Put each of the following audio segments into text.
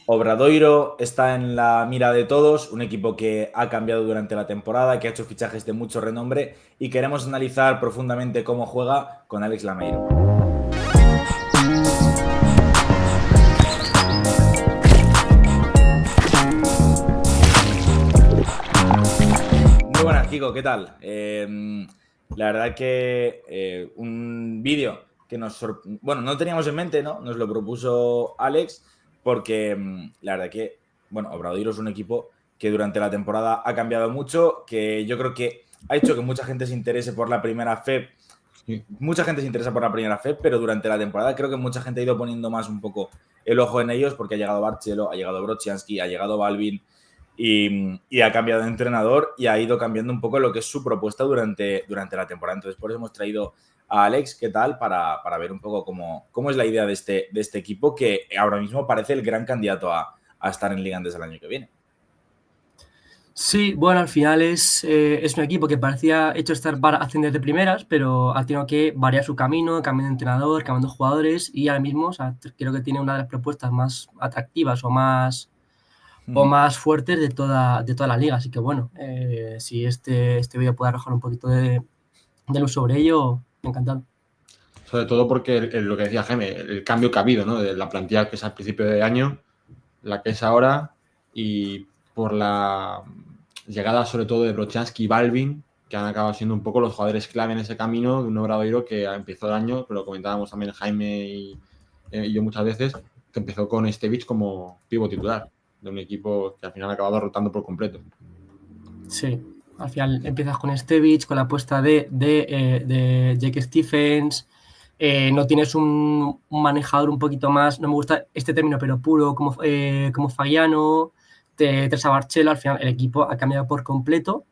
Obradoiro está en la mira de todos, un equipo que ha cambiado durante la temporada, que ha hecho fichajes de mucho renombre y queremos analizar profundamente cómo juega con Alex Lameiro. Muy buenas, Kiko, ¿qué tal? La verdad que un vídeo que no teníamos en mente, ¿no? Nos lo propuso Alex porque la verdad que, Obradoiro es un equipo que durante la temporada ha cambiado mucho, que yo creo que ha hecho que mucha gente se interese por la primera FEP. Sí. Mucha gente se interesa por la primera FEP, pero durante la temporada creo que mucha gente ha ido poniendo más un poco el ojo en ellos porque ha llegado Barcelo, ha llegado Brocianski, ha llegado Balvin, y ha cambiado de entrenador y ha ido cambiando un poco lo que es su propuesta durante la temporada. Entonces, por eso hemos traído a Alex, ¿qué tal? Para ver un poco cómo es la idea de este equipo que ahora mismo parece el gran candidato a estar en Liga Andes el año que viene. Sí, bueno, al final es un equipo que parecía hecho estar para ascender de primeras, pero ha tenido que variar su camino, cambiando de entrenador, cambiando de jugadores y ahora mismo, o sea, creo que tiene una de las propuestas más atractivas o más fuertes de toda la liga. Así que bueno, si este vídeo puede arrojar un poquito de luz sobre ello, encantado. Sobre todo porque lo que decía Jaime, el cambio que ha habido, ¿no? De la plantilla que es al principio de año, la que es ahora, y por la llegada sobre todo de Brochanski y Balvin, que han acabado siendo un poco los jugadores clave en ese camino de un Obradoiro que empezó el año, que lo comentábamos también Jaime y yo muchas veces, que empezó con Stevich como pivo titular de un equipo que al final ha acabado rotando por completo. Sí, al final empiezas con Stevich, con la apuesta de Jake Stephens. No tienes un manejador un poquito más, no me gusta este término, pero puro, como Fagiano, te traes a Barcelo. Al final el equipo ha cambiado por completo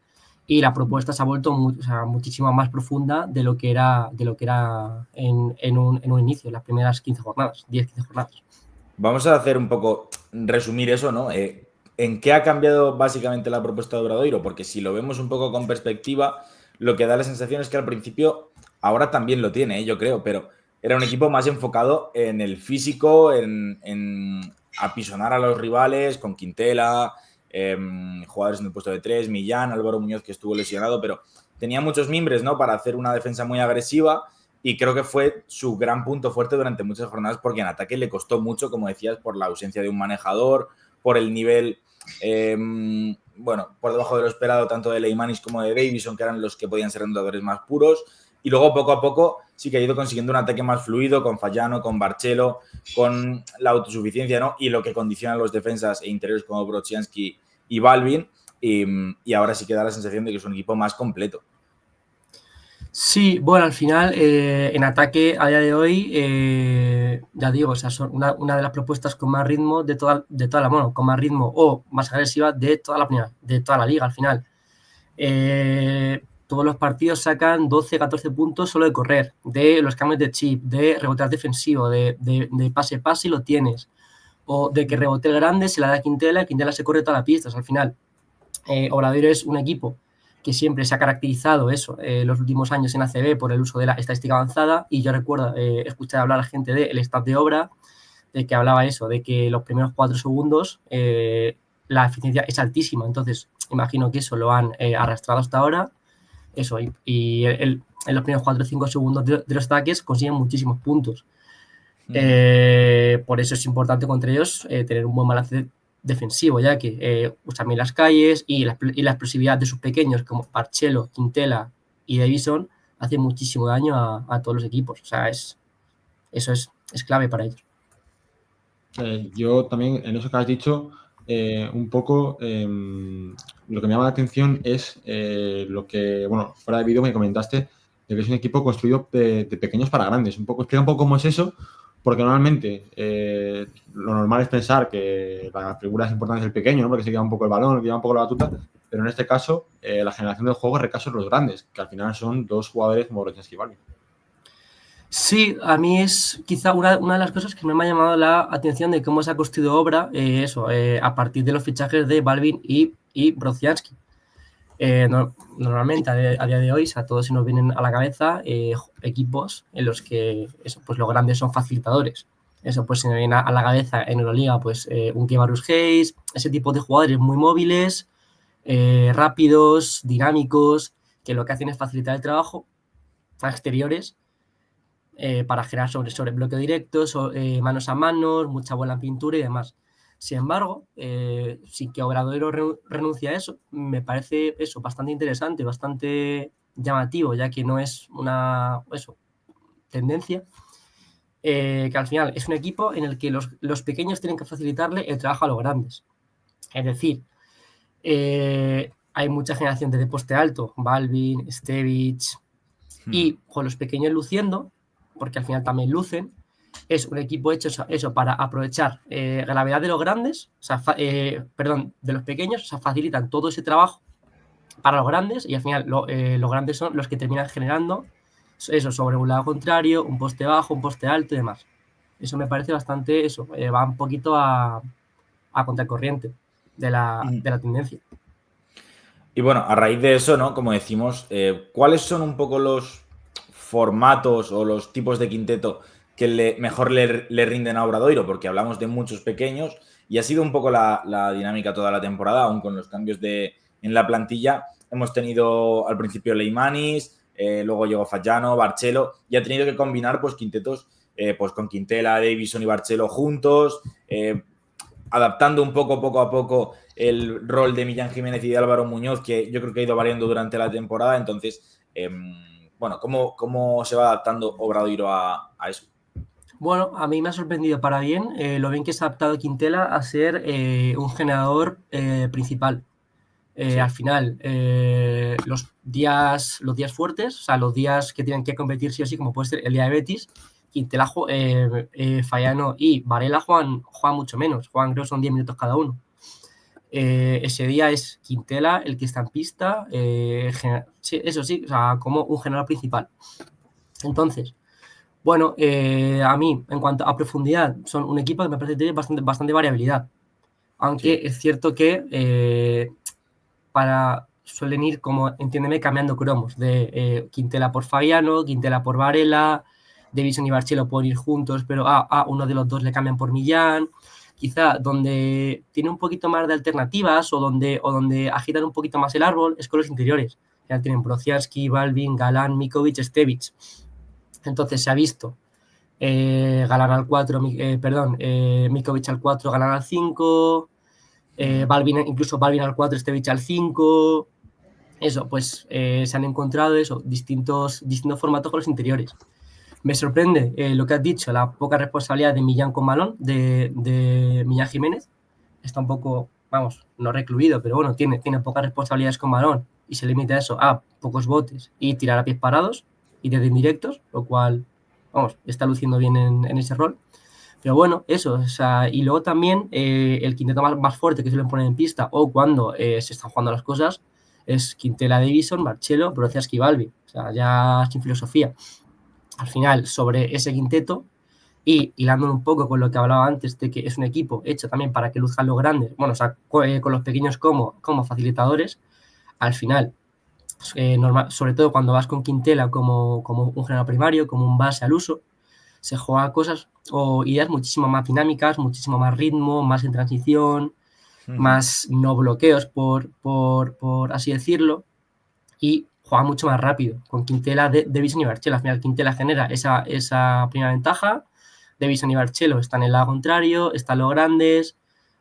y la propuesta se ha vuelto muchísimo más profunda de lo que era en un inicio, en las primeras 15 jornadas, 10-15 jornadas. Vamos a hacer un poco, resumir eso, ¿no? ¿En qué ha cambiado básicamente la propuesta de Obradoiro? Porque si lo vemos un poco con perspectiva, lo que da la sensación es que al principio, ahora también lo tiene, yo creo, pero era un equipo más enfocado en el físico, en apisonar a los rivales, con Quintela, jugadores en el puesto de 3, Millán, Álvaro Muñoz, que estuvo lesionado, pero tenía muchos mimbres, ¿no? Para hacer una defensa muy agresiva. Y creo que fue su gran punto fuerte durante muchas jornadas porque en ataque le costó mucho, como decías, por la ausencia de un manejador, por el nivel, por debajo de lo esperado tanto de Leimanis como de Davison, que eran los que podían ser anotadores más puros. Y luego, poco a poco, sí que ha ido consiguiendo un ataque más fluido con Fagiano, con Barcelo, con la autosuficiencia, ¿no? Y lo que condiciona a los defensas e interiores como Brocianski y Balvin. Y ahora sí que da la sensación de que es un equipo más completo. Sí, bueno, al final, en ataque a día de hoy, ya digo, o sea, son una de las propuestas con más ritmo con más ritmo o más agresiva de toda la liga, al final. Todos los partidos sacan 12, 14 puntos solo de correr, de los cambios de chip, de rebotear defensivo, de pase y lo tienes, o de que rebote el grande se la da a Quintela y Quintela se corre toda la pista. O sea, al final, Obradoiro es un equipo que siempre se ha caracterizado eso los últimos años en ACB por el uso de la estadística avanzada, y yo recuerdo escuchar hablar a la gente del staff de obra, de que hablaba eso, de que los primeros 4 segundos la eficiencia es altísima. Entonces imagino que eso lo han arrastrado hasta ahora, eso, y en los primeros 4 o 5 segundos de los ataques consiguen muchísimos puntos. Por eso es importante contra ellos tener un buen balance defensivo, ya que usan bien las calles y la explosividad de sus pequeños como Barcelo, Quintela y Davison hace muchísimo daño a todos los equipos. O sea, eso es clave para ellos. Yo también, en eso que has dicho, un poco lo que me llama la atención es lo que, bueno, fuera de vídeo me comentaste de que es un equipo construido de pequeños para grandes. Explica un poco cómo es eso, porque normalmente lo normal es pensar que la figura es importante el pequeño, ¿no? Porque se lleva un poco el balón, lleva un poco la batuta, pero en este caso la generación del juego recae sobre los grandes, que al final son dos jugadores como Brochanski y Balvin. Sí, a mí es quizá una de las cosas que me ha llamado la atención de cómo se ha construido obra, a partir de los fichajes de Balvin y Brocianski. Normalmente a día de hoy, o sea, todos se nos vienen a la cabeza equipos en los que pues los grandes son facilitadores. Eso pues se me viene a la cabeza en Euroliga, pues un Kevarus Hayes, ese tipo de jugadores muy móviles, rápidos, dinámicos, que lo que hacen es facilitar el trabajo a exteriores para generar sobre bloqueo directo, manos a manos, mucha buena pintura y demás. Sin embargo, sin que Obradoiro renuncie a eso, me parece eso bastante interesante, bastante llamativo, ya que no es una tendencia, que al final es un equipo en el que los pequeños tienen que facilitarle el trabajo a los grandes. Es decir, hay mucha generación de poste alto, Balvin, Stevich, y con los pequeños luciendo, porque al final también lucen, es un equipo hecho eso para aprovechar gravedad de los grandes, de los pequeños, o sea, facilitan todo ese trabajo para los grandes y al final los grandes son los que terminan generando eso sobre un lado contrario, un poste bajo, un poste alto y demás. Eso me parece bastante, va un poquito a contracorriente de la tendencia. Y bueno, a raíz de eso, ¿no? Como decimos, ¿cuáles son un poco los formatos o los tipos de quinteto que mejor le rinden a Obradoiro? Porque hablamos de muchos pequeños y ha sido un poco la dinámica toda la temporada, aún con los cambios en la plantilla. Hemos tenido al principio Leimanis, luego llegó Fagiano, Barcelo, y ha tenido que combinar pues quintetos pues con Quintela, Davison y Barcelo juntos, adaptando un poco a poco el rol de Millán Jiménez y de Álvaro Muñoz, que yo creo que ha ido variando durante la temporada. Entonces, bueno, ¿cómo se va adaptando Obradoiro a eso? Bueno, a mí me ha sorprendido para bien lo bien que se ha adaptado Quintela a ser un generador principal. Sí. Al final, los días fuertes, o sea, los días que tienen que competir sí o sí, como puede ser el día de Betis, Quintela, Fagiano y Varela juegan mucho menos, juegan creo son 10 minutos cada uno. Ese día es Quintela el que está en pista, sí, eso sí, o sea, como un generador principal. Entonces, bueno, a mí, en cuanto a profundidad, son un equipo que me parece que tiene bastante variabilidad. Aunque sí, es cierto que suelen ir, como entiéndeme, cambiando cromos. De Quintela por Fagiano, Quintela por Varela, Davison y Barcelo pueden ir juntos, pero a uno de los dos le cambian por Millán. Quizá donde tiene un poquito más de alternativas o donde agitan un poquito más el árbol es con los interiores. Ya tienen Brodziarski, Balvin, Galán, Mikovic, Stevich. Entonces se ha visto Galán al 4, Mikovic al 4, Galán al 5, incluso Balvin al 4, Stevich al 5. Eso, pues se han encontrado distintos formatos con los interiores. Me sorprende lo que has dicho, la poca responsabilidad de Millán con balón, de Millán Jiménez. Está un poco, vamos, no recluido, pero bueno, tiene pocas responsabilidades con balón y se limita a eso, a pocos botes y tirar a pies parados y desde indirectos, lo cual, vamos, está luciendo bien en ese rol. Pero bueno, eso, o sea, y luego también el quinteto más fuerte que suelen poner en pista o cuando se están jugando las cosas es Quintela, Davison, Barcelo, Brodziarski y Balvin. O sea, ya sin filosofía. Al final, sobre ese quinteto y hilándolo un poco con lo que hablaba antes de que es un equipo hecho también para que luzcan los grandes, bueno, o sea, con los pequeños como facilitadores, al final, sobre todo cuando vas con Quintela como un generador primario, como un base al uso, se juega cosas o ideas muchísimo más dinámicas, muchísimo más ritmo, más en transición, más no bloqueos, por así decirlo, y juega mucho más rápido. Con Quintela, Davison y Barcelo, al final Quintela genera esa primera ventaja, Davison y Barcelo están en el lado contrario, están los grandes,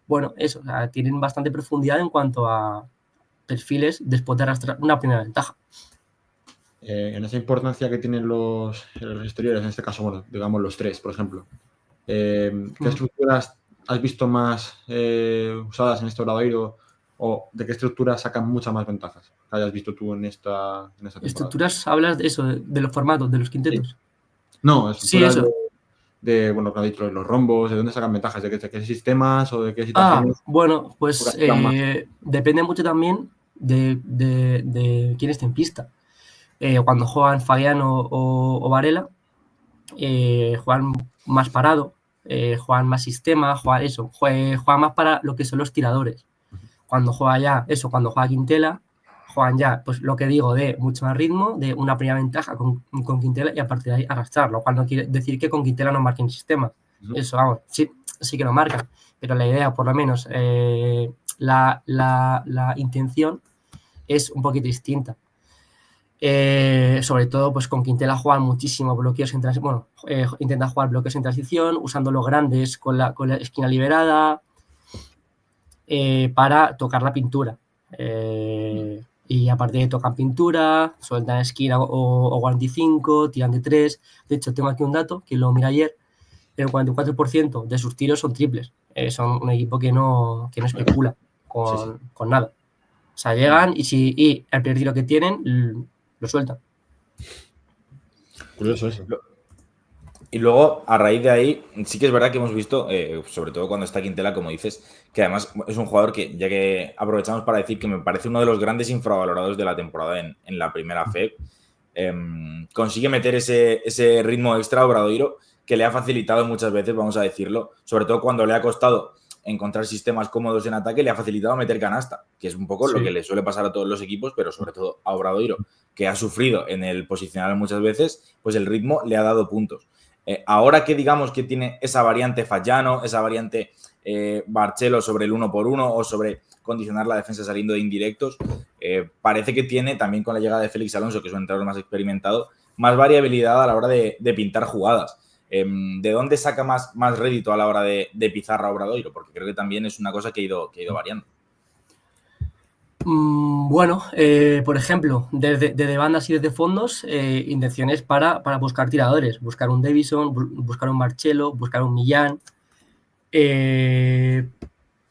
bueno, eso, o sea, tienen bastante profundidad en cuanto a perfiles después de arrastrar una primera ventaja. En esa importancia que tienen los exteriores, en este caso, bueno, digamos los tres, por ejemplo, ¿qué estructuras has visto más usadas en este Obradoiro o de qué estructuras sacan muchas más ventajas que hayas visto tú en esta temporada? ¿Estructuras? ¿Hablas de eso, de los formatos, de los quintetos? Sí. No, estructuras de bueno, que has dicho, los rombos, ¿de dónde sacan ventajas? ¿De qué sistemas o de qué situaciones? Bueno, pues depende mucho también de quién esté en pista. Cuando juegan Fagiano o Varela, juegan más parado, juegan más sistema, juegan más para lo que son los tiradores. Cuando juega Quintela, juegan ya, pues lo que digo, de mucho más ritmo, de una primera ventaja con Quintela y a partir de ahí arrastrar, lo cual no quiere decir que con Quintela no marquen sistema, Eso, vamos, sí que lo marcan. Pero la idea, por lo menos, la intención es un poquito distinta. Sobre todo, pues con Quintela juegan muchísimo bloqueos en transición. Bueno, intenta jugar bloqueos en transición, usando los grandes con la esquina liberada para tocar la pintura. Y aparte de tocan pintura, sueltan esquina o 45, tiran de 3. De hecho, tengo aquí un dato que lo miré ayer. El 44% de sus tiros son triples. Son un equipo que no especula con nada. O sea, llegan y el primer tiro que tienen lo sueltan. Curioso eso. Y luego, a raíz de ahí, sí que es verdad que hemos visto, sobre todo cuando está Quintela, como dices, que además es un jugador que, ya que aprovechamos para decir que me parece uno de los grandes infravalorados de la temporada en la primera FEP, consigue meter ese ritmo extra a Obradoiro que le ha facilitado muchas veces, vamos a decirlo, sobre todo cuando le ha costado encontrar sistemas cómodos en ataque, le ha facilitado meter canasta, que es un poco lo que le suele pasar a todos los equipos, pero sobre todo a Obradoiro, que ha sufrido en el posicional muchas veces, pues el ritmo le ha dado puntos. Ahora que digamos que tiene esa variante Fallano, esa variante Barcelo sobre el 1x1 o sobre condicionar la defensa saliendo de indirectos, parece que tiene también con la llegada de Félix Alonso, que es un entrenador más experimentado, más variabilidad a la hora de pintar jugadas. ¿De dónde saca más rédito a la hora de Pizarra Obradoiro? Porque creo que también es una cosa que ha ido variando. Bueno, por ejemplo, desde bandas y desde fondos, intenciones para buscar tiradores, buscar un Davison, buscar un Marcelo, buscar un Millán,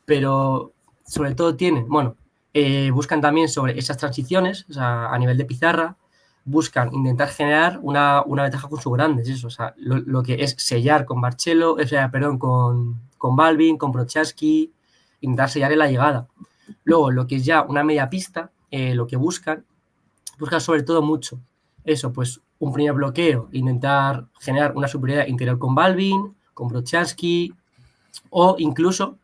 pero sobre todo buscan también sobre esas transiciones, o sea, a nivel de Pizarra, buscan intentar generar una ventaja con sus grandes, eso, o sea, lo que es sellar con Marcelo, con Balvin, con Prochaski, intentar sellar en la llegada. Luego, lo que es ya una media pista, lo que buscan sobre todo mucho eso, pues un primer bloqueo, intentar generar una superioridad interior con Balvin, con Prochaski, o incluso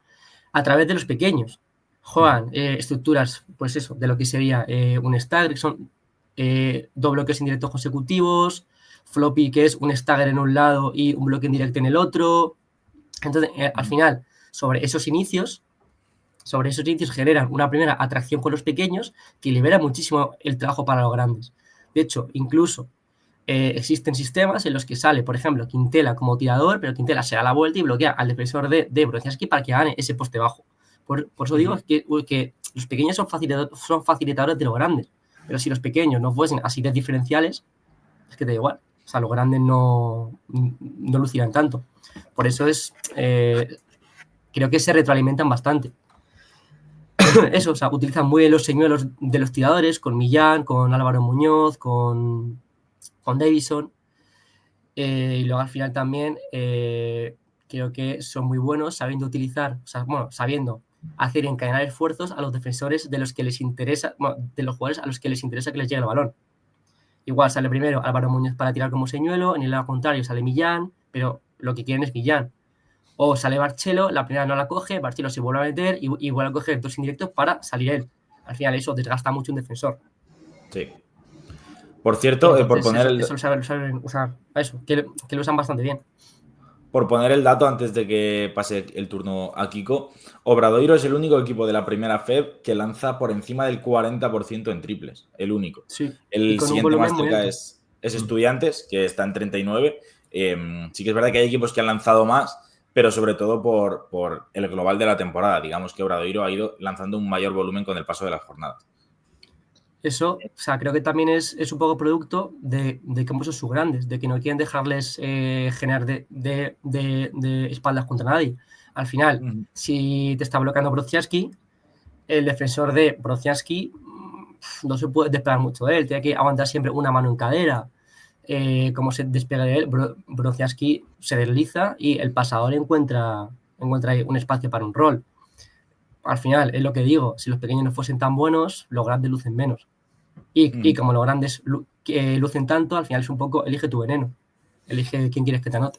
a través de los pequeños. Juegan estructuras, pues eso, de lo que sería un stagger, que son 2 bloques indirectos consecutivos, floppy, que es un stagger en un lado y un bloque indirecto en el otro. Entonces, al final, sobre esos inicios generan una primera atracción con los pequeños que libera muchísimo el trabajo para los grandes. De hecho, incluso existen sistemas en los que sale, por ejemplo, Quintela como tirador, pero Quintela se da la vuelta y bloquea al defensor de Brodzianski para que gane ese poste bajo. Por eso digo que los pequeños son facilitadores de los grandes, pero si los pequeños no fuesen así de diferenciales, es que te da igual. O sea, los grandes no lucirán tanto. Por eso creo que se retroalimentan bastante. Eso, o sea, utilizan muy bien los señuelos de los tiradores, con Millán, con Álvaro Muñoz, con Davison. Y luego al final también creo que son muy buenos sabiendo utilizar, sabiendo hacer encadenar esfuerzos a los defensores de los que les interesa, de los jugadores a los que les interesa que les llegue el balón. Igual sale primero Álvaro Muñoz para tirar como señuelo, en el lado contrario sale Millán, pero lo que quieren es Millán. O sale Barcelo, la primera no la coge, Barcelo se vuelve a meter y vuelve a coger 2 indirectos para salir él. Al final eso desgasta mucho un defensor. Sí. Por cierto, entonces, por poner eso lo saben usar, que lo usan bastante bien. Por poner el dato antes de que pase el turno a Kiko, Obradoiro es el único equipo de la primera FEB que lanza por encima del 40% en triples. El único. Sí. El siguiente más cerca es Estudiantes, que está en 39. Sí que es verdad que hay equipos que han lanzado más, pero sobre todo por el global de la temporada. Digamos que Obradoiro ha ido lanzando un mayor volumen con el paso de las jornadas. Eso, o sea, creo que también es un poco producto de que hemos sus grandes, de que no quieren dejarles generar de espaldas contra nadie. Al final, si te está bloqueando Brodzianski, el defensor de Brodzianski no se puede despegar mucho de él, tiene que aguantar siempre una mano en cadera. Como se despega de él, Brodzianski se desliza y el pasador encuentra ahí un espacio para un rol. Al final, es lo que digo, si los pequeños no fuesen tan buenos, los grandes lucen menos. Y como los grandes lucen tanto, al final es un poco, elige tu veneno. Elige quién quieres que te anote.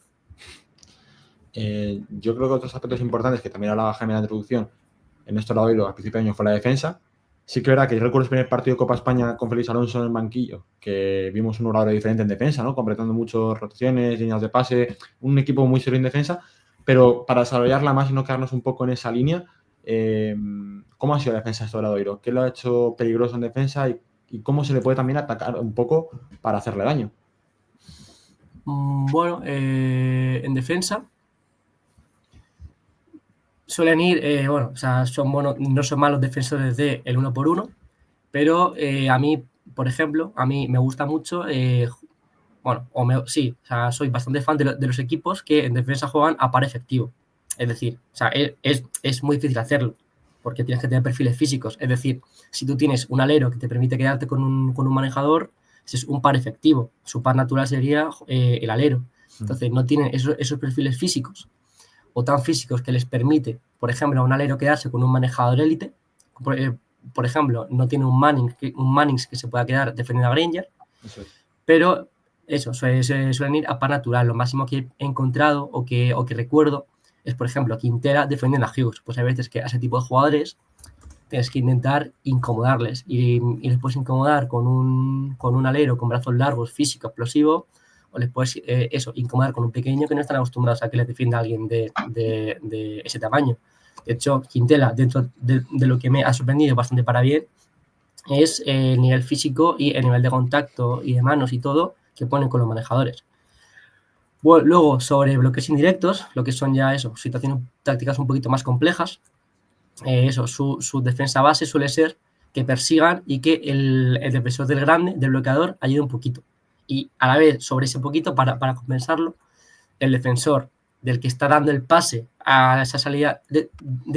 Yo creo que otros aspectos importantes que también hablaba Jaime en la introducción, en esto lo al principio de año, fue la defensa. Sí que era que yo recuerdo el primer partido de Copa España con Félix Alonso en el banquillo, que vimos un horario diferente en defensa, ¿no? Completando muchas rotaciones, líneas de pase, un equipo muy serio en defensa, Pero para desarrollarla más y no quedarnos un poco en esa línea, ¿cómo ha sido la defensa de este Obradoiro? ¿Qué lo ha hecho peligroso en defensa y cómo se le puede también atacar un poco para hacerle daño? Bueno, en defensa suelen ir, bueno, o sea, no son malos defensores de el 1-por-1, pero a mí, por ejemplo, a mí me gusta mucho, bueno, sí, o sea, soy bastante fan de los equipos que en defensa juegan a par efectivo. Es decir, o sea, es muy difícil hacerlo, porque tienes que tener perfiles físicos. Es decir, si tú tienes un alero que te permite quedarte con un manejador, ese es un par efectivo. Su par natural sería el alero. Entonces, no tienen esos perfiles físicos o tan físicos que les permite, por ejemplo, a un alero quedarse con un manejador élite. Por ejemplo, no tiene un Mannings que se pueda quedar defendiendo a Granger, Eso es. pero eso, suelen ir a par natural. Lo máximo que he encontrado o que recuerdo es, por ejemplo, Quintela defendiendo a Hughes. Pues hay veces que a ese tipo de jugadores tienes que intentar incomodarles y les puedes incomodar con un alero con brazos largos, físico, explosivo, o les puedes incomodar con un pequeño que no están acostumbrados a que les defienda a alguien de ese tamaño. De hecho, Quintela, dentro de lo que me ha sorprendido bastante para bien, es el nivel físico y el nivel de contacto y de manos y todo que ponen con los manejadores. Bueno, luego, sobre bloques indirectos, lo que son ya eso, situaciones tácticas un poquito más complejas, su defensa base suele ser que persigan y que el defensor del grande, del bloqueador, ayude un poquito. Y a la vez, sobre ese poquito, para compensarlo, el defensor del que está dando el pase a esa salida de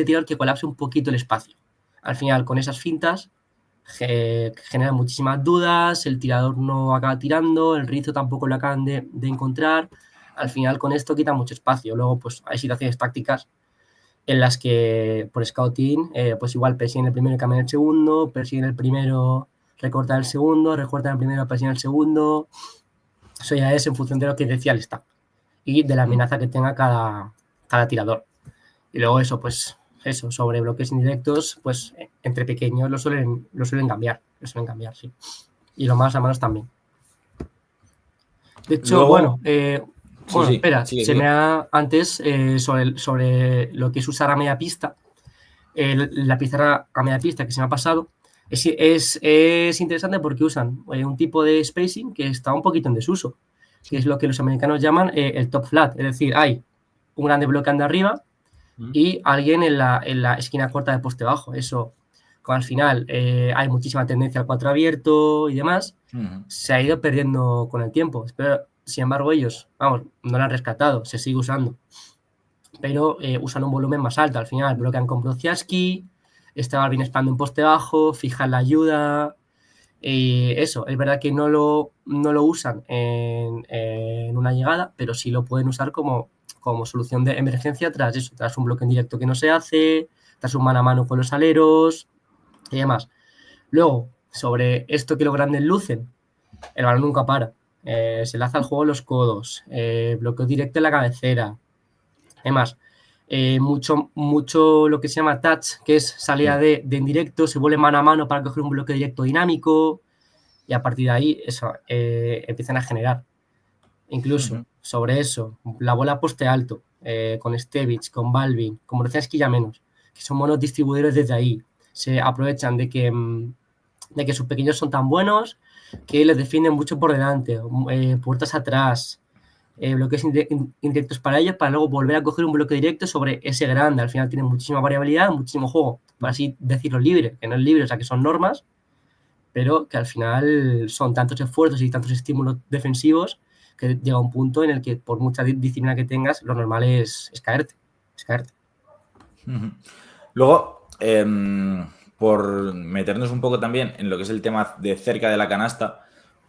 tirador que colapse un poquito el espacio. Al final, con esas fintas, genera muchísimas dudas, el tirador no acaba tirando, el rizo tampoco lo acaban de encontrar. Al final, con esto quita mucho espacio. Luego, pues hay situaciones tácticas en las que por scouting, pues igual persiguen el primero y cambian el segundo, persiguen el primero, recortan el segundo, recortan el primero, persiguen el segundo. Eso ya es en función de lo que decía el staff y de la amenaza que tenga cada tirador. Y luego eso, pues eso, sobre bloques indirectos, pues entre pequeños lo suelen cambiar, sí. Y los más a manos también. De hecho, Luego, bueno, sí, espera, sigue. me ha antes sobre lo que es usar a media pista, la pizarra a media pista que se me ha pasado, es interesante porque usan un tipo de spacing que está un poquito en desuso, que es lo que los americanos llaman el top flat, es decir, hay un grande bloqueando arriba y alguien en la esquina corta de poste bajo. Eso, como al final hay muchísima tendencia al 4 abierto y demás, se ha ido perdiendo con el tiempo. Pero, sin embargo, ellos, vamos, no lo han rescatado, se sigue usando. Pero usan un volumen más alto. Al final bloquean con Brodziarski, está Balvin esperando en poste bajo, fijan la ayuda. Y eso, es verdad que no lo usan en una llegada, pero sí lo pueden usar como solución de emergencia tras un bloque en directo que no se hace, tras un mano a mano con los aleros y demás. Luego, sobre esto que los grandes lucen, el balón nunca para. Se lanza al juego los codos, bloqueo directo en la cabecera. Además, mucho lo que se llama touch, que es salida de en directo, se vuelve mano a mano para coger un bloque directo dinámico y a partir de ahí eso, empiezan a generar. Incluso sobre eso, la bola poste alto, con Stevich, con Balvin, con Brodziarski ya menos, que son buenos distribuidores desde ahí. Se aprovechan de que sus pequeños son tan buenos que les defienden mucho por delante, puertas atrás, bloques indirectos para ellos, para luego volver a coger un bloque directo sobre ese grande. Al final tienen muchísima variabilidad, muchísimo juego, por así decirlo, libre, que no es libre, o sea, que son normas, pero que al final son tantos esfuerzos y tantos estímulos defensivos que llega un punto en el que por mucha disciplina que tengas, lo normal es caerte. Luego, por meternos un poco también en lo que es el tema de cerca de la canasta,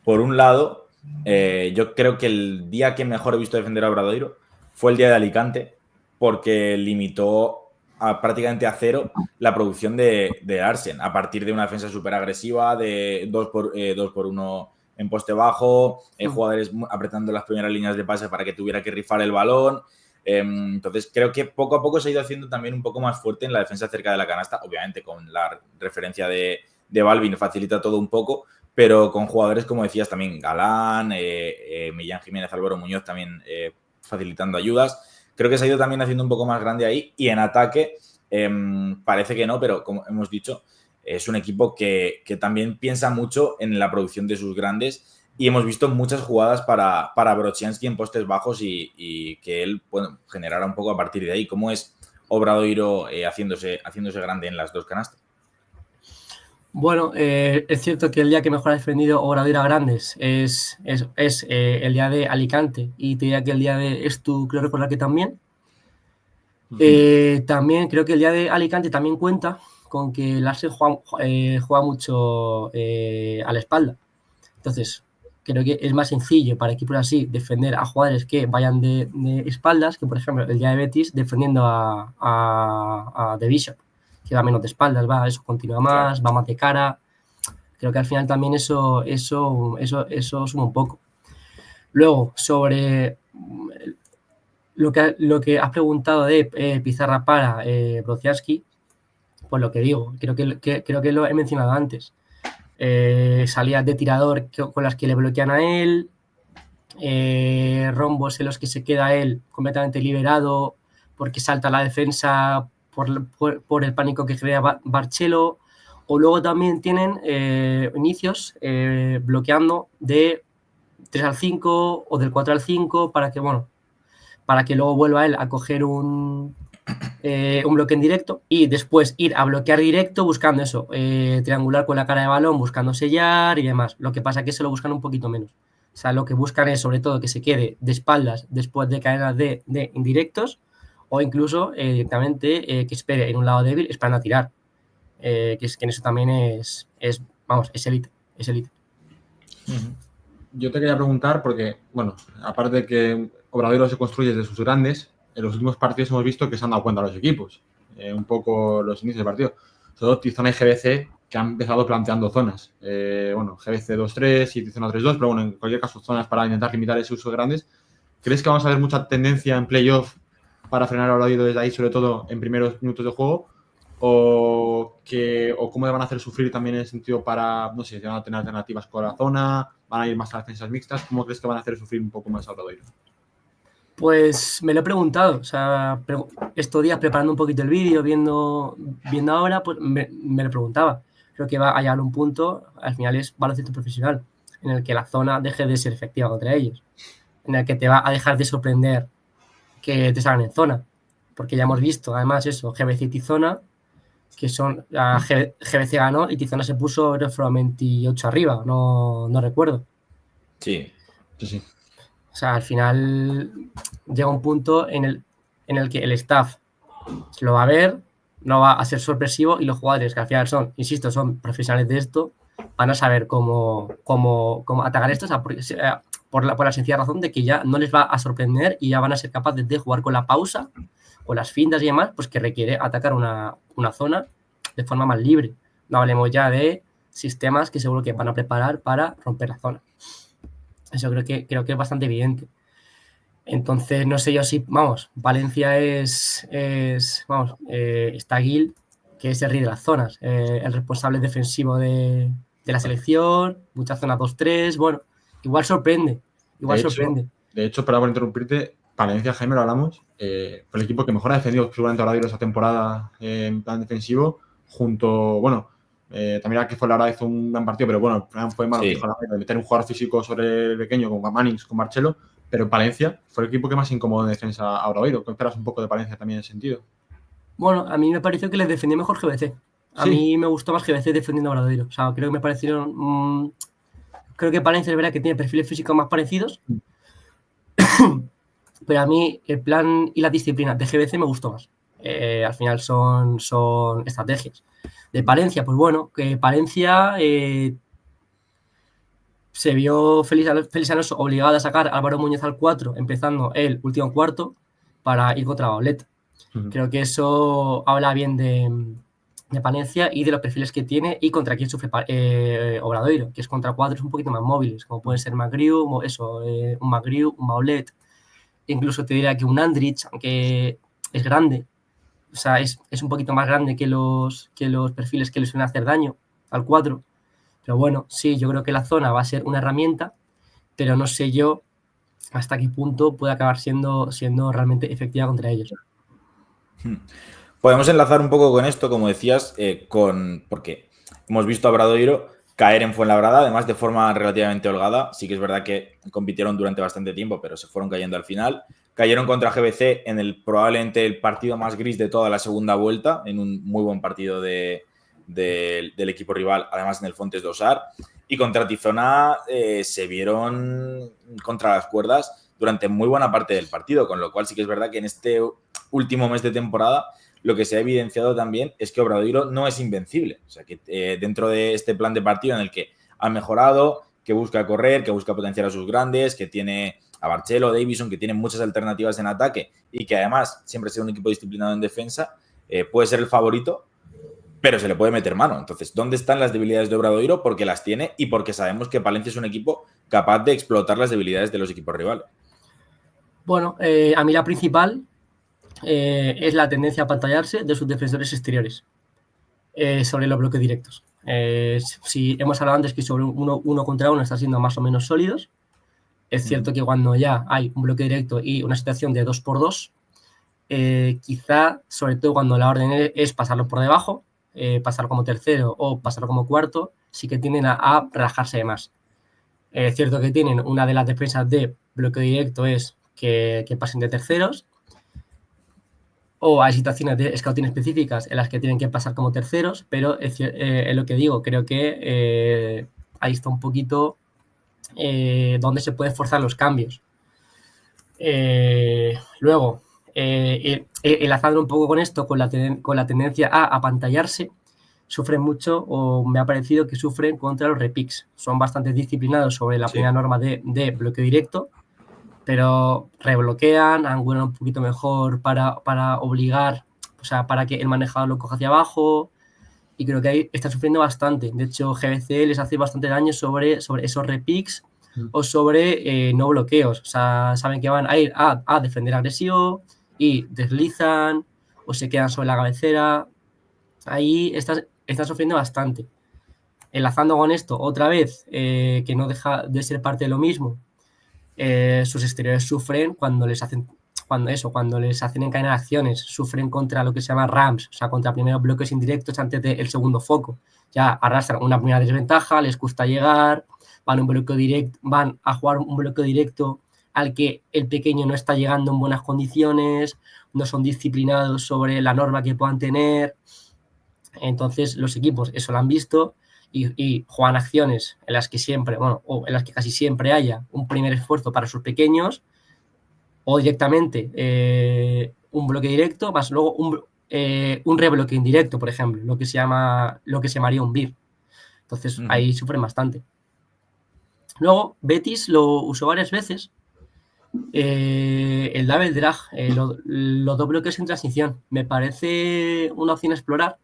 por un lado, yo creo que el día que mejor he visto defender a Obradoiro fue el día de Alicante, porque limitó prácticamente a cero la producción de Arsen, a partir de una defensa súper agresiva, de 2 por 1 en poste bajo, jugadores apretando las primeras líneas de pase para que tuviera que rifar el balón. Entonces creo que poco a poco se ha ido haciendo también un poco más fuerte en la defensa cerca de la canasta, obviamente con la referencia de Balvin facilita todo un poco, pero con jugadores como decías también Galán, Millán Jiménez, Álvaro Muñoz también facilitando ayudas. creo que se ha ido también haciendo un poco más grande ahí. Y en ataque parece que no, pero como hemos dicho, es un equipo que también piensa mucho en la producción de sus grandes. Y hemos visto muchas jugadas para Broczianski en postes bajos y que él generara un poco a partir de ahí. ¿Cómo es Obradoiro haciéndose grande en las dos canastas? Bueno, es cierto que el día que mejor ha defendido Obradoiro a grandes es el día de Alicante, y te diría que el día de Estu, creo recordar que también. También creo que el día de Alicante también cuenta con que Larsen juega mucho a la espalda. Entonces, creo que es más sencillo para equipos así defender a jugadores que vayan de espaldas que, por ejemplo, el día de Betis defendiendo a The Bishop, que va menos de espaldas, continúa más, va más de cara. Creo que al final también eso suma un poco. Luego, sobre lo que has preguntado de Pizarra para Broczianski, pues lo que digo, creo que lo he mencionado antes. Salidas de tirador con las que le bloquean a él, rombos en los que se queda él completamente liberado porque salta la defensa por el pánico que crea Barcelo, o luego también tienen inicios bloqueando de 3 al 5 o del 4 al 5 para que luego vuelva él a coger un bloque en directo y después ir a bloquear directo buscando eso, triangular con la cara de balón, buscando sellar y demás. Lo que pasa es que se lo buscan un poquito menos. O sea, lo que buscan es sobre todo que se quede de espaldas después de cadenas de indirectos, o incluso directamente que espere en un lado débil esperando a tirar. Que en eso también es élite. Es élite. Yo te quería preguntar porque, bueno, aparte de que Obradoiro se construye desde sus grandes, en los últimos partidos hemos visto que se han dado cuenta los equipos, un poco los inicios del partido. Sobre todo Tizona y GBC, que han empezado planteando zonas. GBC 2-3 y Tizona 3-2, pero bueno, en cualquier caso, zonas para intentar limitar ese uso de grandes. ¿Crees que vamos a ver mucha tendencia en playoff para frenar a Obradoiro desde ahí, sobre todo en primeros minutos de juego? ¿O cómo le van a hacer sufrir también en el sentido para, no sé, si van a tener alternativas con la zona, van a ir más a defensas mixtas? ¿Cómo crees que van a hacer sufrir un poco más a Obradoiro? Pues me lo he preguntado, o sea, estos días preparando un poquito el vídeo, viendo ahora, pues me lo preguntaba. Creo que va a llegar un punto, al final es baloncesto profesional, en el que la zona deje de ser efectiva contra ellos, en el que te va a dejar de sorprender que te salgan en zona, porque ya hemos visto, además eso, GBC y Tizona, que son, GBC ganó y Tizona se puso 28 arriba, no recuerdo. Sí. O sea, al final llega un punto en el que el staff lo va a ver, no va a ser sorpresivo, y los jugadores, que al final son profesionales de esto, van a saber cómo atacar esto, o sea, por la sencilla razón de que ya no les va a sorprender y ya van a ser capaces de jugar con la pausa, con las fintas y demás, pues que requiere atacar una zona de forma más libre. No hablemos ya de sistemas que seguro que van a preparar para romper la zona. Eso creo que es bastante evidente. Entonces, no sé yo si, Valencia está Gil, que es el rey de las zonas, el responsable defensivo de la selección, muchas zonas 2-3, bueno, igual sorprende. De hecho, para interrumpirte, Valencia, Jaime, lo hablamos, fue el equipo que mejor ha defendido seguramente Obradoiro esa temporada en plan defensivo, también que fue la verdad hizo un gran partido, pero bueno, el plan fue malo, de meter un jugador físico sobre el pequeño con Mannings, con Marcelo, pero Palencia fue el equipo que más incomodó en defensa a Obradoiro. ¿Qué esperas un poco de Palencia también en ese sentido? Bueno, a mí me pareció que les defendió mejor GBC. A mí me gustó más GBC defendiendo a Obradoiro. O sea, creo que me parecieron... creo que Palencia es verdad que tiene perfiles físicos más parecidos, pero a mí el plan y la disciplina de GBC me gustó más. Al final son estrategias. De Palencia, pues bueno, que Palencia se vio Félix Alonso obligado a sacar a Álvaro Muñoz al 4, empezando el último cuarto para ir contra Baulet. Creo que eso habla bien de Palencia y de los perfiles que tiene y contra quién sufre Obradoiro, que es contra cuadros un poquito más móviles, como pueden ser Magriu, un Magriu, un Baulet, incluso te diría que un Andrich, aunque es grande, o sea, es un poquito más grande que los perfiles que le suelen hacer daño al 4. Pero bueno, sí, yo creo que la zona va a ser una herramienta, pero no sé yo hasta qué punto puede acabar siendo realmente efectiva contra ellos. Podemos enlazar un poco con esto, como decías, porque hemos visto a Obradoiro caer en Fuenlabrada, además de forma relativamente holgada. Sí que es verdad que compitieron durante bastante tiempo, pero se fueron cayendo al final. Cayeron contra GBC en probablemente el partido más gris de toda la segunda vuelta, en un muy buen partido del equipo rival, además en el Fontes de Osar. Y contra Tizona se vieron contra las cuerdas durante muy buena parte del partido, con lo cual sí que es verdad que en este último mes de temporada lo que se ha evidenciado también es que Obradoiro no es invencible. O sea, que dentro de este plan de partido en el que ha mejorado, que busca correr, que busca potenciar a sus grandes, que tiene a Barcelo, Davison, que tiene muchas alternativas en ataque y que además siempre será un equipo disciplinado en defensa, puede ser el favorito, pero se le puede meter mano. Entonces, ¿dónde están las debilidades de Obradoiro? Porque las tiene y porque sabemos que Palencia es un equipo capaz de explotar las debilidades de los equipos rivales. Bueno, a mí la principal es la tendencia a pantallarse de sus defensores exteriores sobre los bloques directos. Si hemos hablado antes que sobre uno contra uno está siendo más o menos sólidos, es cierto que cuando ya hay un bloque directo y una situación de 2x2, quizá, sobre todo cuando la orden es pasarlo por debajo, pasar como tercero o pasar como cuarto, sí que tienden a relajarse de más. Es cierto que tienen una de las defensas de bloque directo es que pasen de terceros, o hay situaciones de scouting específicas en las que tienen que pasar como terceros, pero es lo que digo, creo que ahí está un poquito donde se pueden forzar los cambios. Luego, enlazando un poco con esto, con la tendencia a apantallarse, sufren mucho, o me ha parecido que sufren contra los repicks. Son bastante disciplinados sobre la primera norma de bloqueo directo, pero rebloquean, angulan un poquito mejor para obligar, o sea, para que el manejador lo coja hacia abajo, y creo que ahí está sufriendo bastante. De hecho, GBC les hace bastante daño sobre esos repicks o sobre no bloqueos. O sea, saben que van a ir a defender agresivo y deslizan o se quedan sobre la cabecera. Ahí está sufriendo bastante. Enlazando con esto, otra vez, que no deja de ser parte de lo mismo, sus exteriores sufren cuando les hacen encadenar acciones, sufren contra lo que se llama ramps, o sea, contra primeros bloques indirectos antes del segundo foco. Ya arrastran una primera desventaja, les cuesta llegar, van a jugar un bloqueo directo al que el pequeño no está llegando en buenas condiciones, no son disciplinados sobre la norma que puedan tener. Entonces los equipos eso lo han visto y juegan acciones en las que siempre, o en las que casi siempre haya un primer esfuerzo para sus pequeños, o directamente un bloque directo, más luego un rebloque indirecto, por ejemplo, lo que se llamaría un BIR. Entonces ahí sufren bastante. Luego, Betis lo usó varias veces. El double drag, los dos bloques en transición. Me parece una opción a explorar.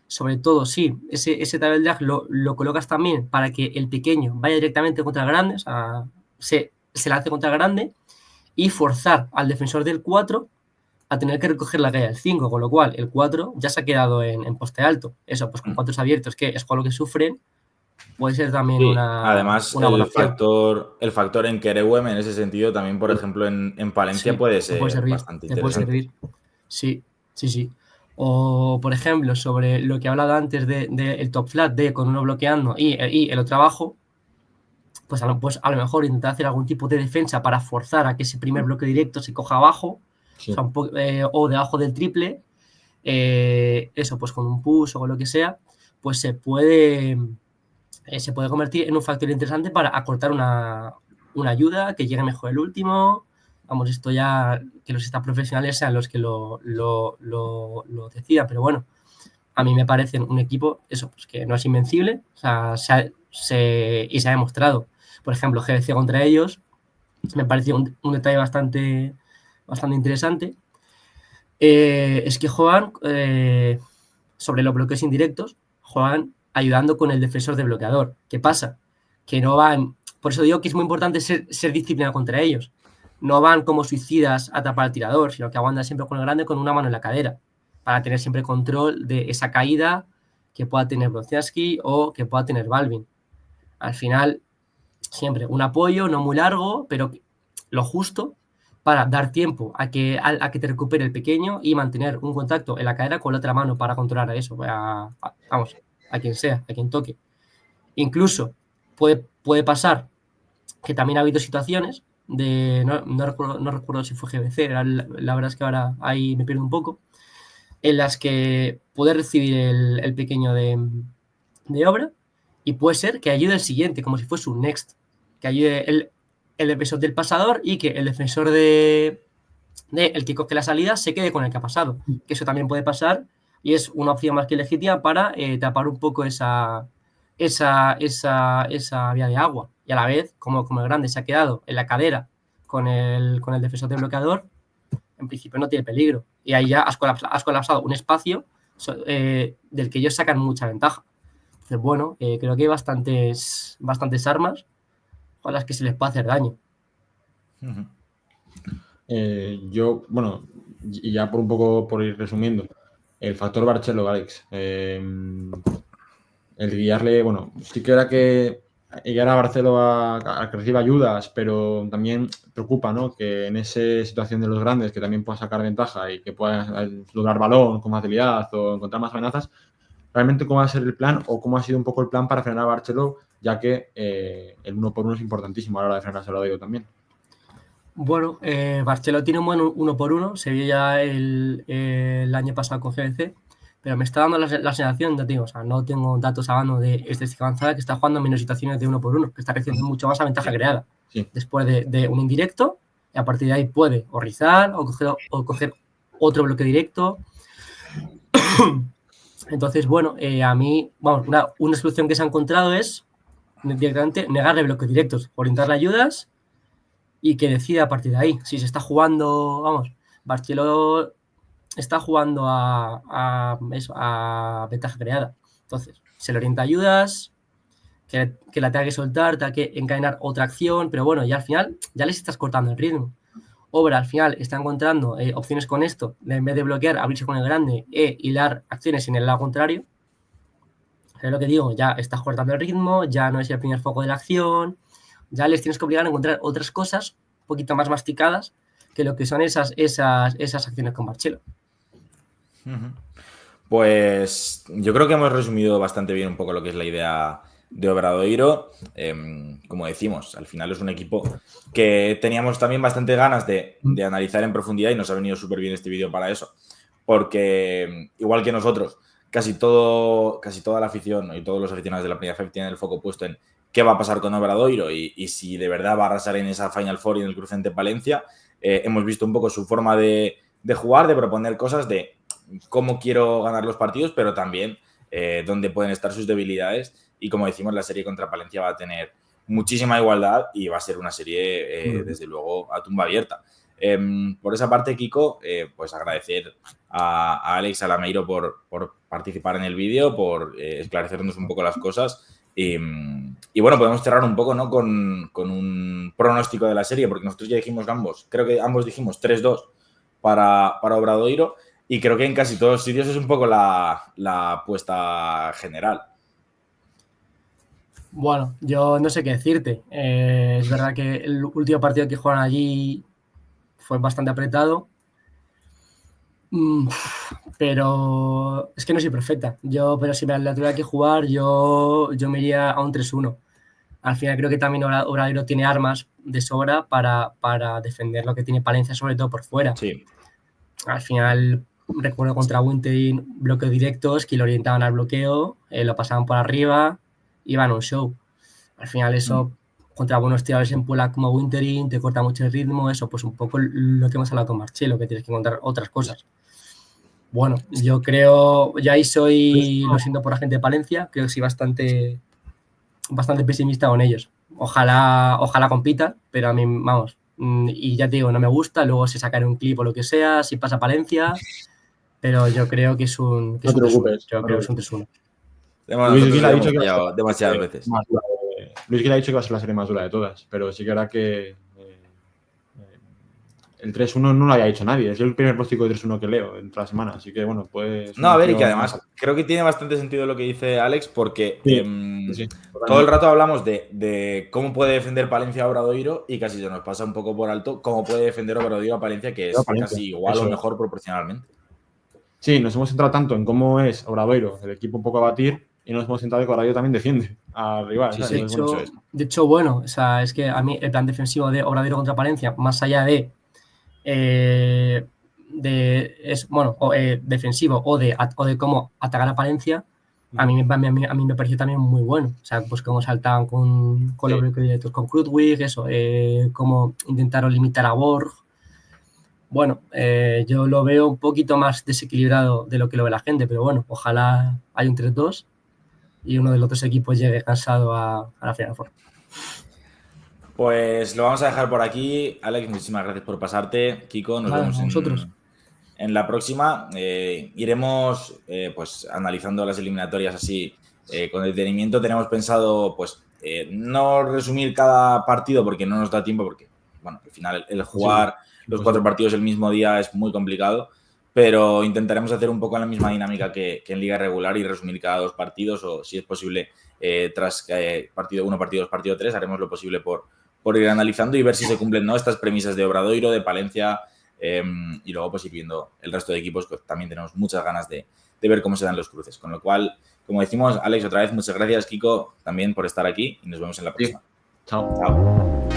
Sobre todo, sí, ese double drag lo colocas también para que el pequeño vaya directamente contra el grande, o sea, se lance contra el grande y forzar al defensor del 4 a tener que recoger la calle del 5, con lo cual el 4 ya se ha quedado en poste alto. Eso, pues con 4 abiertos, que es con lo que sufren, puede ser también además, una buena opción. El factor en Kerewem, en ese sentido, también, por ejemplo, en Palencia Sí, puede ser servir, bastante te puede interesante. servir. Sí. O, por ejemplo, sobre lo que he hablado antes del top flat, de con uno bloqueando y el otro abajo, pues a lo mejor intentar hacer algún tipo de defensa para forzar a que ese primer bloque directo se coja abajo, sí. O sea, o debajo del triple, eso, pues con un push o con lo que sea, pues se puede convertir en un factor interesante para acortar una ayuda, que llegue mejor el último. Vamos, esto ya que los profesionales sean los que lo decidan, pero bueno, a mí me parece un equipo, eso, pues que no es invencible, o sea, y se ha demostrado. Por ejemplo, GBC contra ellos, me pareció un detalle bastante interesante. Es que juegan sobre los bloques indirectos, juegan ayudando con el defensor de bloqueador. ¿Qué pasa? Que no van, por eso digo que es muy importante ser disciplinado contra ellos. No van como suicidas a tapar al tirador, sino que aguantan siempre con el grande con una mano en la cadera, para tener siempre control de esa caída que pueda tener Brociaski o que pueda tener Balvin. Al final, siempre un apoyo, no muy largo, pero lo justo para dar tiempo a que te recupere el pequeño y mantener un contacto en la cadera con la otra mano para controlar a eso, vamos, a quien sea, a quien toque. Incluso puede pasar que también ha habido situaciones no recuerdo si fue GBC, la verdad es que ahora ahí me pierdo un poco, en las que puede recibir el pequeño de obra y puede ser que ayude el siguiente, como si fuese un next, que ayude el defensor del pasador y que el defensor el que coge la salida se quede con el que ha pasado, que eso también puede pasar y es una opción más que legítima para tapar un poco esa vía de agua, y a la vez, como el grande se ha quedado en la cadera con el defensor del bloqueador, en principio no tiene peligro, y ahí ya has colapsado un espacio del que ellos sacan mucha ventaja. Entonces, bueno, creo que hay bastantes armas con las que se les puede hacer daño. Bueno, y ya por ir resumiendo, el factor Barcelo, Alex, el guiarle, bueno, sí que era que guiar a Barcelo a que reciba ayudas, pero también preocupa, ¿no? Que en esa situación de los grandes, que también pueda sacar ventaja y que pueda lograr balón con facilidad o encontrar más amenazas, realmente cómo va a ser el plan o cómo ha sido un poco el plan para frenar a Barcelo, ya que el 1-1 es importantísimo a la hora de frenar a Obradoiro también. Bueno, Barcelo tiene un buen 1-1, se vio ya el año pasado con GBC, pero me está dando la sensación, o sea, no tengo datos a mano de estadística avanzada, que está jugando menos situaciones de 1-1, que está recibiendo mucho más a ventaja creada. Sí. Después de un indirecto, y a partir de ahí puede o rizar o coger otro bloque directo. Entonces, bueno, a mí, vamos, una solución que se ha encontrado es directamente negarle bloques directos, orientarle ayudas y que decida a partir de ahí. Si se está jugando, vamos, Barcelo está jugando a ventaja creada. Entonces, se le orienta ayudas, que la tenga que soltar, tenga que encadenar otra acción, pero bueno, ya al final ya les estás cortando el ritmo. Obra al final está encontrando opciones con esto, en vez de bloquear, abrirse con el grande e hilar acciones en el lado contrario. Es lo que digo, ya estás cortando el ritmo, ya no es el primer foco de la acción, ya les tienes que obligar a encontrar otras cosas un poquito más masticadas que lo que son esas acciones con Barcelo. Pues yo creo que hemos resumido bastante bien un poco lo que es la idea de Obradoiro. Como decimos, al final es un equipo que teníamos también bastante ganas de analizar en profundidad y nos ha venido súper bien este vídeo para eso. Porque igual que nosotros, casi toda la afición y todos los aficionados de la Primera FEP tienen el foco puesto en qué va a pasar con Obradoiro y si de verdad va a arrasar en esa Final Four y en el cruce ante Palencia. Hemos visto un poco su forma de jugar, de proponer cosas, de cómo quiero ganar los partidos, pero también dónde pueden estar sus debilidades. Y como decimos, la serie contra Palencia va a tener muchísima igualdad y va a ser una serie, desde luego, a tumba abierta. Por esa parte, Kiko, pues agradecer a Alex Alameiro por participar en el vídeo, por esclarecernos un poco las cosas. Y bueno, podemos cerrar un poco, ¿no? con un pronóstico de la serie, porque nosotros ya dijimos creo que ambos dijimos 3-2 para Obradoiro. Y creo que en casi todos los sitios es un poco la apuesta general. Bueno, yo no sé qué decirte. Es verdad que el último partido que jugaron allí fue bastante apretado. Pero es que no soy perfecta. Pero si me la tuviera que jugar, yo me iría a un 3-1. Al final creo que también Obradoiro tiene armas de sobra para defender lo que tiene Palencia, sobre todo por fuera. Sí. Al final, recuerdo contra Winterin, bloqueos directos que lo orientaban al bloqueo, lo pasaban por arriba, iban a un show. Al final eso, contra buenos tiradores en Puebla como Winterin, te corta mucho el ritmo, eso, pues un poco lo que hemos hablado con Marcelo, que tienes que encontrar otras cosas. Bueno, yo creo, ya ahí lo siento por la gente de Palencia, creo que soy bastante pesimista con ellos. Ojalá compita, pero a mí, vamos, y ya te digo, no me gusta, luego se sacará un clip o lo que sea, si pasa Palencia, pero yo creo que es un 3-1. Yo creo que es un 3-1. Luis Gil ha dicho que demasiadas veces. Luis Gil ha dicho que va a ser la serie más dura de todas, pero sí que hará que el 3-1 no lo había hecho nadie. Es el primer pronóstico de 3-1 que leo entre la semana. Así que, bueno, pues... No, a ver, y que además creo que tiene bastante sentido lo que dice Alex, porque Sí, todo el rato hablamos de cómo puede defender Palencia a Obradoiro y casi se nos pasa un poco por alto cómo puede defender Obradoiro a Palencia, que es Palencia, casi igual eso o es. mejor proporcionalmente. Sí, nos hemos centrado tanto en cómo es Obradoiro, el equipo un poco a batir, y nos hemos centrado en que Obradoiro también defiende al rival. Sí, ¿sabes? sí, Entonces, bueno, De hecho, bueno, o sea, es que a mí el plan defensivo de Obradoiro contra Palencia, más allá de defensivo o de cómo atacar a Palencia, a mí me pareció también muy bueno. O sea, pues cómo saltaban con los bloques directos con Krudwig, eso, cómo intentaron limitar a Borg. Bueno, yo lo veo un poquito más desequilibrado de lo que lo ve la gente, pero bueno, ojalá haya un 3-2 y uno de los dos equipos llegue cansado a la Final Four. Pues lo vamos a dejar por aquí. Alex, muchísimas gracias por pasarte. Kiko, nos vemos en la próxima. Iremos pues analizando las eliminatorias así con detenimiento. Tenemos pensado pues no resumir cada partido porque no nos da tiempo, porque bueno, al final el jugar los 4 partidos el mismo día es muy complicado, pero intentaremos hacer un poco la misma dinámica que en liga regular y resumir cada 2 partidos, o si es posible tras partido 1, partido 2, partido 3, haremos lo posible por ir analizando y ver si se cumplen, ¿no?, estas premisas de Obradoiro, de Palencia, y luego pues ir viendo el resto de equipos, que también tenemos muchas ganas de ver cómo se dan los cruces. Con lo cual, como decimos, Alex, otra vez, muchas gracias, Kiko, también por estar aquí y nos vemos en la próxima. Sí. Chao. Chao.